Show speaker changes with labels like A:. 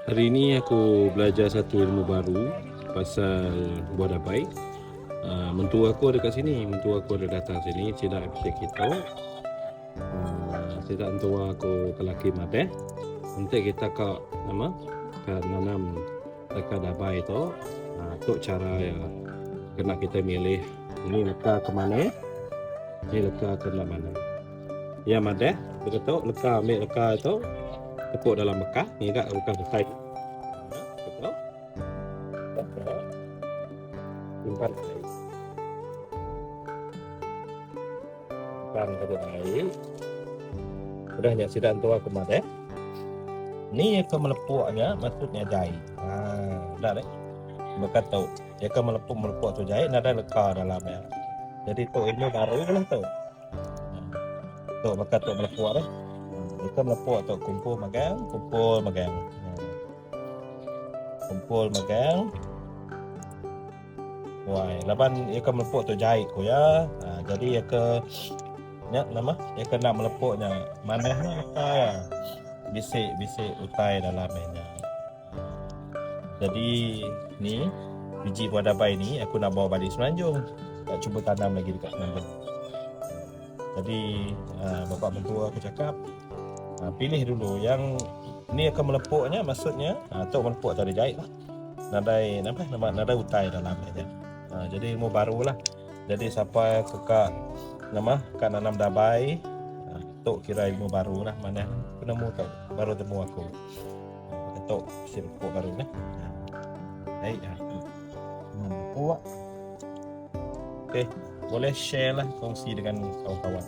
A: Hari ini aku belajar satu ilmu baru pasal buah dabai. Mentua aku ada kat sini, mentua aku ada datang sini, tidak bisa kita. Tidak mentua aku kelaki mate. Nanti kita ke nama ke nanam dekat dabai itu. Itu cara ya kena kita milih ini leka ke mana, ini leka ke mana. Ya mate, betul leka ambil leka itu tepuk dalam bekah, ni tak bukan selesai. Betul? Betul. Simpan air. Simpan ke air. Udah nyak sidak tua aku mat Ni akan melepuknya maksudnya jahit. Dah deh. Bekat tahu. Dia akan melepuk tu jahit ada leka dalamnya. Jadi tu ilmu baru lah tu. Tu bekat tu melepuk dah. Dia akan melepuk tu kumpul magang. Kumpul magang. Wah, laban ia akan melepuk tu jahit ku ya. Jadi ia ke nama ia kena melepuknya. Mana leka ya. Bisik utai dalamnya. Jadi ni biji buah dabai ni aku nak bawa balik Semenanjung. Tak cuba tanam lagi dekat Semenanjung. Jadi bapak mentua aku cakap pilih dulu yang ni akan melepuknya, maksudnya tu melepuk tu ada jahit lah. Nadai utai dalamnya. Jadi ilmu baru lah. Jadi siapa kekak kak nanam dabai, tu kira ilmu baru lah. Mana aku nemu tu baru temu aku. Tok sirpuk baru ni. Baik. Puak. Okey, boleh share lah, kongsi dengan kawan-kawan.